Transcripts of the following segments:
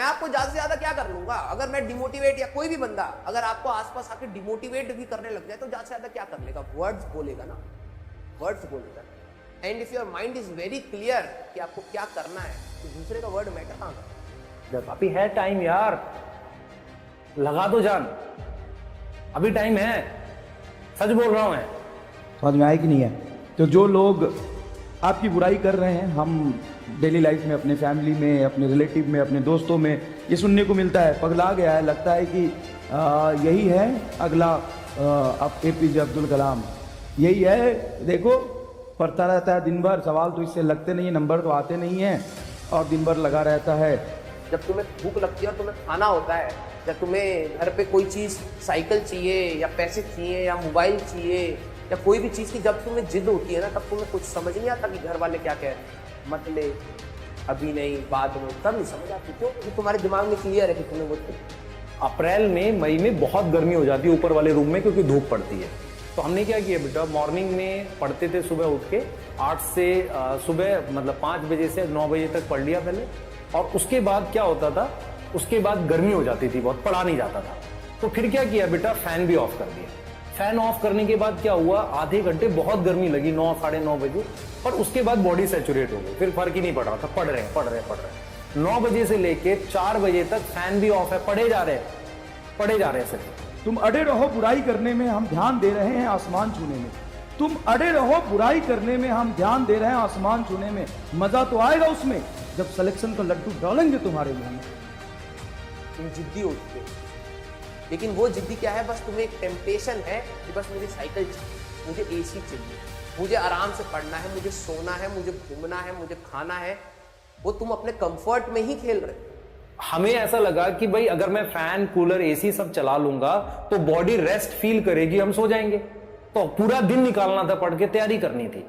मैं आपको ज्यादा से ज्यादा क्या कर लूंगा? अगर मैं डिमोटिवेट, या कोई भी बंदा अगर आपको आसपास आके डिमोटिवेट भी करने लग जाए तो ज्यादा से ज्यादा क्या कर लेगा? वर्ड्स बोलेगा ना, वर्ड्स बोलेगा। And if your mind is very clear कि आपको क्या करना है, तो दूसरे का वर्ड मैटर कहां करता है? अभी है टाइम यार, लगा दो जान, अभी टाइम है, सच बोल रहा हूं मैं। समझ में आया कि नहीं है? तो जो लोग आपकी बुराई कर रहे हैं, हम डेली लाइफ में, अपने फैमिली में, अपने रिलेटिव में, अपने दोस्तों में ये सुनने को मिलता है, पगला गया है, लगता है कि यही है अगला अब APJ अब्दुल कलाम, यही है। देखो पढ़ता रहता है दिन भर, सवाल तो इससे लगते नहीं है, नंबर तो आते नहीं हैं, और दिन भर लगा रहता है। जब तुम्हें भूख लगती है और तुम्हें खाना होता है, जब तुम्हें घर पे कोई चीज़, साइकिल चाहिए या पैसे चाहिए या मोबाइल चाहिए या कोई भी चीज़ की जब तुम्हें जिद होती है ना, तब तुम्हें कुछ समझ नहीं आता कि घर वाले क्या कह रहे हैं। मत ले, अभी नहीं, बाद में, तब नहीं समझ आती। क्यों? क्योंकि तुम्हारे दिमाग में क्लियर है कि तुम्हें वो अप्रैल में, मई में बहुत गर्मी हो जाती है ऊपर वाले रूम में, क्योंकि धूप पड़ती है। तो हमने क्या किया बेटा, मॉर्निंग में पढ़ते थे, सुबह उठ के 8 से सुबह मतलब 5 बजे से 9 बजे तक पढ़ लिया पहले, और उसके बाद क्या होता था, उसके बाद गर्मी हो जाती थी बहुत, पढ़ा नहीं जाता था। तो फिर क्या किया बेटा, फैन भी ऑफ कर दिया। फैन ऑफ करने के बाद क्या हुआ, आधे घंटे बहुत गर्मी लगी 9 साढ़े 9 बजे, पर उसके बाद बॉडी सैचुरेट हो गई, फिर फर्क ही नहीं पड़ रहा था, पढ़ रहे 9 बजे से लेके 4 बजे तक फैन भी ऑफ है, पढ़े जा रहे सिर्फ। तुम अड़े रहो बुराई करने में, हम ध्यान दे रहे हैं आसमान छूने में। तुम अड़े रहो बुराई करने में, हम ध्यान दे रहे हैं आसमान छूने में। मजा तो आएगा उसमें जब सिलेक्शन का लड्डू डालेंगे तुम्हारे मुंह में। तुम जिद्दी होते हो, लेकिन वो जिद्दी क्या है, बस तुम्हें एक टेम्पटेशन है कि बस मुझे साइकिल चाहिए, मुझे AC चाहिए, मुझे आराम से पढ़ना है, मुझे सोना है, मुझे घूमना है, मुझे खाना है। वो तुम अपने कंफर्ट में ही खेल रहे हो। हमें ऐसा लगा कि भाई अगर मैं फैन, कूलर, AC सब चला लूंगा तो बॉडी रेस्ट फील करेगी, हम सो जाएंगे। तो पूरा दिन निकालना था, पढ़ के तैयारी करनी थी।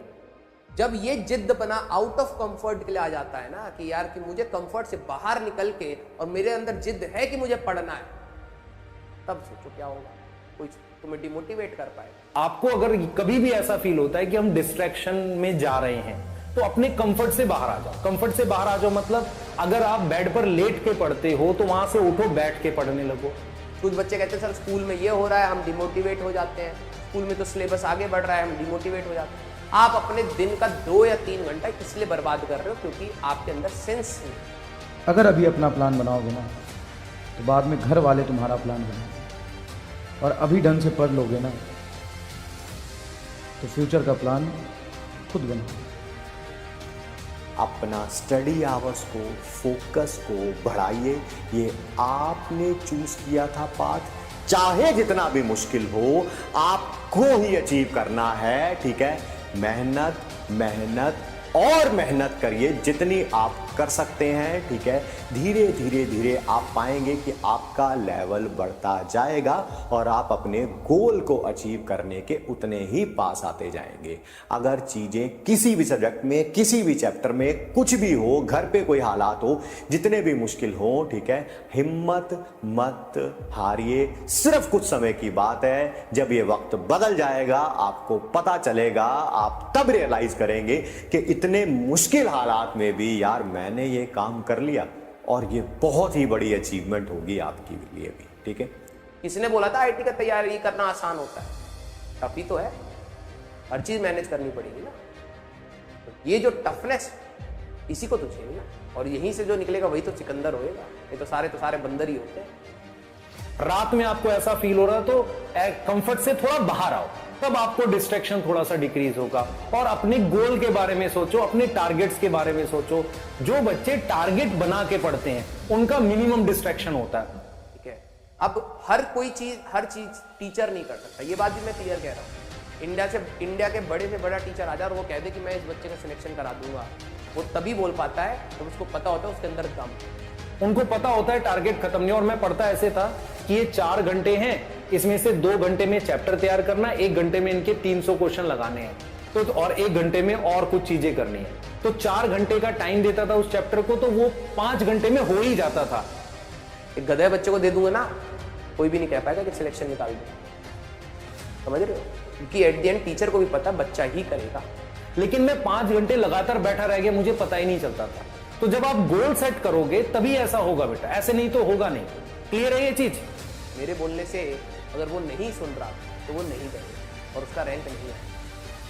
जब ये जिद्द बना आउट ऑफ कंफर्ट के लिए आ जाता है ना, कि यार कि मुझे कंफर्ट से बाहर निकल के और मेरे अंदर जिद्द है कि मुझे पढ़ना है, तब सोचो क्या होगा, कोई तुम्हें डिमोटिवेट कर पाएगा। आपको अगर कभी भी ऐसा फील होता है कि हम डिस्ट्रैक्शन में जा रहे हैं, तो अपने कंफर्ट से बाहर आ जाओ। कंफर्ट से बाहर आ जाओ मतलब अगर आप बेड पर लेट के पढ़ते हो तो वहां से उठो, बैठ के पढ़ने लगो। कुछ बच्चे कहते हैं सर स्कूल में ये हो रहा है, हम डिमोटिवेट हो जाते हैं, स्कूल में तो सिलेबस आगे बढ़ रहा है, हम डिमोटिवेट हो जाते हैं। आप अपने दिन का 2 या 3 घंटा इसलिए बर्बाद कर रहे हो क्योंकि आपके अंदर सेंस नहीं। अगर अभी अपना प्लान बनाओगे ना, तो बाद में घर वाले तुम्हारा प्लान बनाओगे, और अभी ढंग से पढ़ लोगे ना, तो फ्यूचर का प्लान खुद बनाओगे। अपना स्टडी आवर्स को, फोकस को बढ़ाइए। ये आपने चूज किया था पाथ, चाहे जितना भी मुश्किल हो आपको ही अचीव करना है, ठीक है। मेहनत मेहनत और मेहनत करिए जितनी आप कर सकते हैं, ठीक है। धीरे धीरे धीरे आप पाएंगे कि आपका लेवल बढ़ता जाएगा और आप अपने गोल को अचीव करने के उतने ही पास आते जाएंगे। अगर चीजें किसी भी सब्जेक्ट में, किसी भी चैप्टर में कुछ भी हो, घर पे कोई हालात हो, जितने भी मुश्किल हो, ठीक है, हिम्मत मत हारिए। सिर्फ कुछ समय की बात है, जब ये वक्त बदल जाएगा आपको पता चलेगा, आप तब रियलाइज करेंगे कि इतने मुश्किल हालात में भी यार मैंने ये काम कर लिया, और ये बहुत ही बड़ी अचीवमेंट होगी आपके लिए भी, ठीक है। किसने बोला था IT का तैयारी करना आसान होता है? टफ ही तो है, हर चीज मैनेज करनी पड़ेगी ना। तो ये जो टफनेस, इसी को तो चाहिए ना, और यहीं से जो निकलेगा वही तो सिकंदर होएगा। ये तो सारे बंदर ही होते हैं। रात में आपको ऐसा फील हो रहा है तो कंफर्ट से थोड़ा बाहर आओ, तब आपको डिस्ट्रैक्शन थोड़ा सा डिक्रीज होगा। और अपने गोल के बारे में सोचो, अपने टारगेट्स के बारे में सोचो। जो बच्चे टारगेट बना के पढ़ते हैं उनका मिनिमम डिस्ट्रैक्शन होता है, ठीक है। अब हर चीज टीचर नहीं कर सकता, ये बात भी मैं क्लियर कह रहा हूँ। इंडिया के बड़े से बड़ा टीचर आ जाए और वो कह दे कि मैं इस बच्चे का सिलेक्शन करा दूंगा, वो तभी बोल पाता है जब उसको पता होता है उसके अंदर दम। उनको पता होता है टारगेट खत्म नहीं। और मैं पढ़ता ऐसे था कि ये 4 घंटे हैं, इसमें से 2 घंटे में चैप्टर तैयार करना, 1 घंटे में इनके 300 क्वेश्चन लगाने हैं, तो और 1 घंटे में और कुछ चीजें करनी है। तो 4 घंटे का टाइम देता था उस चैप्टर को, तो वो 5 घंटे में हो ही जाता था। एक गधे बच्चे को दे दूंगा ना, कोई भी नहीं कह पाएगा कि सिलेक्शन निकाल दो, समझ रहे हो? क्योंकि एट द एंड टीचर को भी पता बच्चा ही करेगा। लेकिन मैं 5 घंटे लगातार बैठा रह गया, मुझे पता ही नहीं चलता था। तो जब आप गोल सेट करोगे तभी ऐसा होगा बेटा, ऐसे नहीं तो होगा नहीं। क्लियर है ये चीज? मेरे बोलने से अगर वो नहीं सुन रहा तो वो नहीं करेगा और उसका रैंक नहीं है।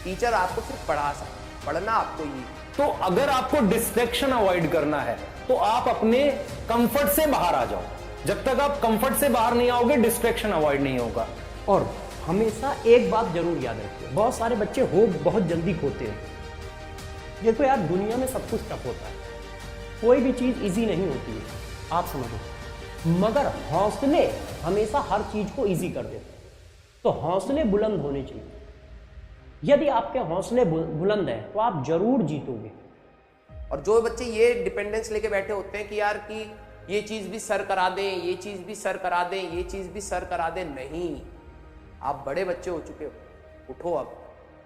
टीचर आपको सिर्फ पढ़ा सकता, पढ़ना आपको ही। तो अगर आपको डिस्ट्रैक्शन अवॉइड करना है तो आप अपने कंफर्ट से बाहर आ जाओ। जब तक आप कंफर्ट से बाहर नहीं आओगे डिस्ट्रैक्शन अवॉइड नहीं होगा। और हमेशा एक बात जरूर याद रखिए, बहुत सारे बच्चे हो बहुत जल्दी खोते हैं। देखो यार, दुनिया में सब कुछ टफ होता है, कोई भी चीज इजी नहीं होती है, आप समझो। मगर हौसले हमेशा हर चीज को इजी कर देते हैं। तो हौसले बुलंद होने चाहिए। यदि आपके हौसले बुलंद हैं तो आप जरूर जीतोगे। और जो बच्चे ये डिपेंडेंस लेके बैठे होते हैं कि यार कि ये चीज भी सर करा दें, ये चीज भी सर करा दें, ये चीज भी सर करा दें, नहीं, आप बड़े बच्चे हो चुके हो, उठो अब।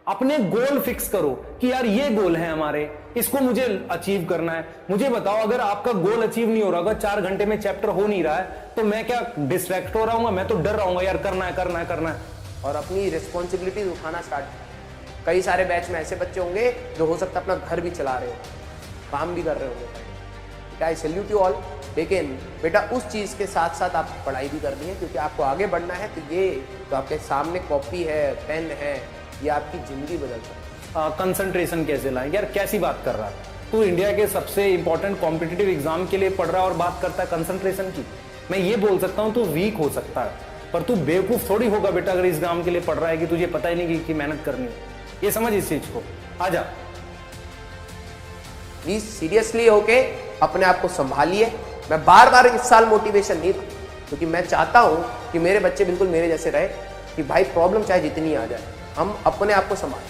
अपने गोल फिक्स करो कि यार ये गोल है हमारे, इसको मुझे अचीव करना है। मुझे बताओ, अगर आपका गोल अचीव नहीं हो रहा होगा, 4 घंटे में चैप्टर हो नहीं रहा है, तो मैं क्या डिस्ट्रैक्ट हो रहा हूँ? मैं तो डर रहा हूँ यार, करना है करना है करना है। और अपनी रिस्पॉन्सिबिलिटीज उठाना स्टार्ट। कई सारे बैच में ऐसे बच्चे होंगे जो हो सकता है अपना घर भी चला रहे हो, काम भी कर रहे होंगे। आई सैल्यूट यू ऑल। लेकिन बेटा उस चीज़ के साथ साथ आपको पढ़ाई भी करनी है, क्योंकि आपको आगे बढ़ना है। तो ये तो आपके सामने कॉपी है, पेन है, ये आपकी जिंदगी बदल सकता है। कंसंट्रेशन कैसे लाएं? यार कैसी बात कर रहा है तू? इंडिया के सबसे इंपॉर्टेंट कॉम्पिटिटिव एग्जाम के लिए पढ़ रहा है और बात करता है कंसंट्रेशन की। मैं ये बोल सकता हूँ तू वीक हो सकता है, पर तू बेवकूफ थोड़ी होगा बेटा अगर इस एग्जाम के लिए पढ़ रहा है कि तुझे पता ही नहीं कि मेहनत करनी है। ये समझ इस चीज को। आजा, प्लीज सीरियसली होके अपने आप को संभालिए। मैं बार बार इस साल मोटिवेशन नहीं था, क्योंकि मैं चाहता हूं कि मेरे बच्चे बिल्कुल मेरे जैसे रहे, कि भाई प्रॉब्लम चाहे जितनी आ जाए, हम अपने आप को संभालें।